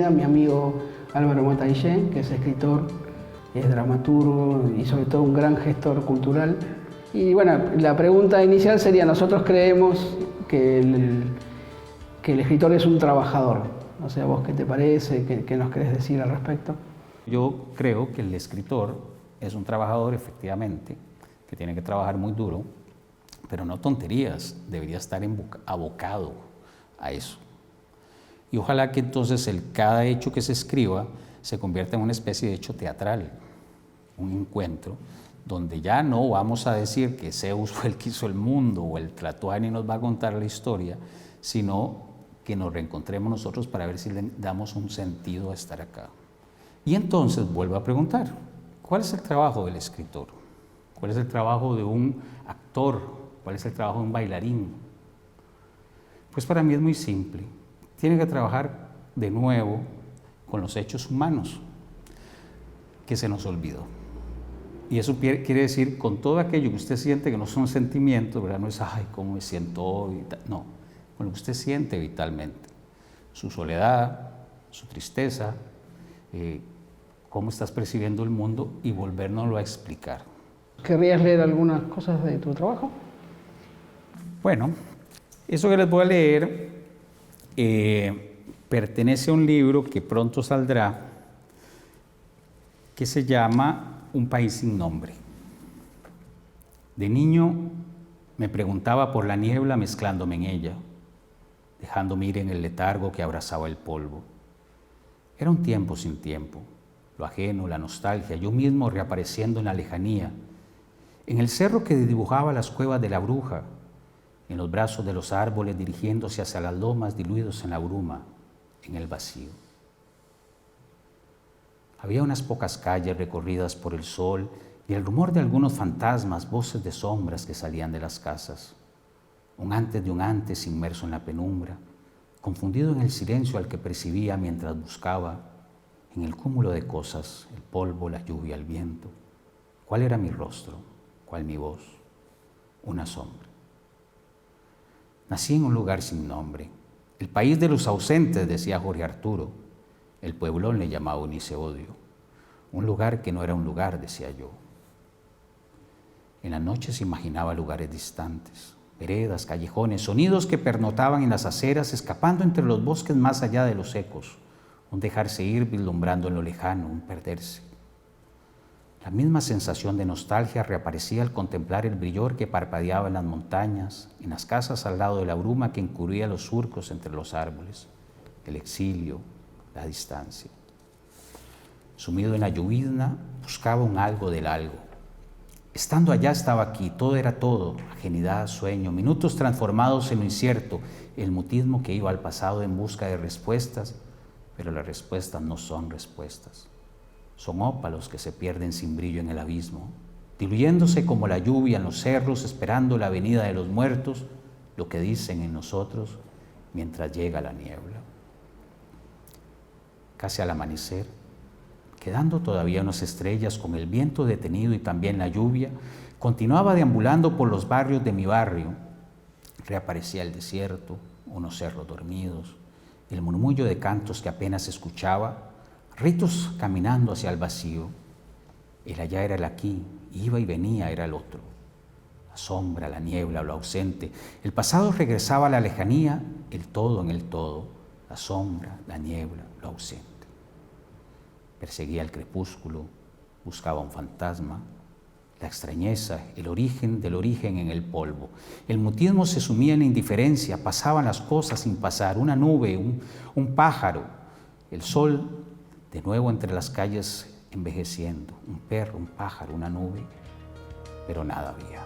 oportunidad mi amigo Álvaro Mata Guillén, que es escritor, es dramaturgo y sobre todo un gran gestor cultural. Y bueno, la pregunta inicial sería, nosotros creemos que el escritor es un trabajador. O sea, ¿vos qué te parece? ¿Qué nos querés decir al respecto? Yo creo que el escritor es un trabajador, efectivamente, que tiene que trabajar muy duro, pero no tonterías, debería estar abocado a eso. Y ojalá que entonces cada hecho que se escriba se convierta en una especie de hecho teatral, un encuentro, donde ya no vamos a decir que Zeus fue el que hizo el mundo o el Tlatoani nos va a contar la historia, sino que nos reencontremos nosotros para ver si le damos un sentido a estar acá. Y entonces vuelvo a preguntar, ¿cuál es el trabajo del escritor? ¿Cuál es el trabajo de un actor? ¿Cuál es el trabajo de un bailarín? Pues para mí es muy simple. Tiene que trabajar de nuevo con los hechos humanos que se nos olvidó. Y eso quiere decir con todo aquello que usted siente que no son sentimientos, ¿verdad? No es, ay, cómo me siento hoy, no, con lo que usted siente vitalmente. Su soledad, su tristeza, cómo estás percibiendo el mundo y volvérnoslo a explicar. ¿Querrías leer algunas cosas de tu trabajo? Bueno, eso que les voy a leer pertenece a un libro que pronto saldrá, que se llama Un país sin nombre. De niño me preguntaba por la niebla mezclándome en ella, dejándome ir en el letargo que abrazaba el polvo. Era un tiempo sin tiempo, lo ajeno, la nostalgia, yo mismo reapareciendo en la lejanía, en el cerro que dibujaba las cuevas de la bruja, en los brazos de los árboles dirigiéndose hacia las lomas diluidos en la bruma, en el vacío. Había unas pocas calles recorridas por el sol y el rumor de algunos fantasmas, voces de sombras que salían de las casas. Un antes de un antes inmerso en la penumbra, confundido en el silencio al que percibía mientras buscaba, en el cúmulo de cosas, el polvo, la lluvia, el viento. ¿Cuál era mi rostro? ¿Cuál mi voz? Una sombra. Nací en un lugar sin nombre, el país de los ausentes, decía Jorge Arturo. El pueblón le llamaba Uniceodio. Un lugar que no era un lugar, decía yo. En las noches imaginaba lugares distantes, veredas, callejones, sonidos que pernotaban en las aceras, escapando entre los bosques más allá de los ecos, un dejarse ir vislumbrando en lo lejano, un perderse. La misma sensación de nostalgia reaparecía al contemplar el brillor que parpadeaba en las montañas, en las casas al lado de la bruma que encubría los surcos entre los árboles, el exilio, la distancia. Sumido en la llovizna, buscaba un algo del algo. Estando allá estaba aquí, todo era todo, ajenidad, sueño, minutos transformados en lo incierto, el mutismo que iba al pasado en busca de respuestas, pero las respuestas no son respuestas. Son ópalos que se pierden sin brillo en el abismo, diluyéndose como la lluvia en los cerros, esperando la venida de los muertos, lo que dicen en nosotros mientras llega la niebla. Casi al amanecer, quedando todavía unas estrellas con el viento detenido y también la lluvia, continuaba deambulando por los barrios de mi barrio. Reaparecía el desierto, unos cerros dormidos, el murmullo de cantos que apenas escuchaba, ritos caminando hacia el vacío. El allá era el aquí, iba y venía era el otro. La sombra, la niebla, lo ausente. El pasado regresaba a la lejanía, el todo en el todo. La sombra, la niebla, lo ausente. Perseguía el crepúsculo, buscaba un fantasma, la extrañeza, el origen del origen en el polvo. El mutismo se sumía en la indiferencia, pasaban las cosas sin pasar, una nube, un pájaro, el sol de nuevo entre las calles envejeciendo, un perro, un pájaro, una nube, pero nada había.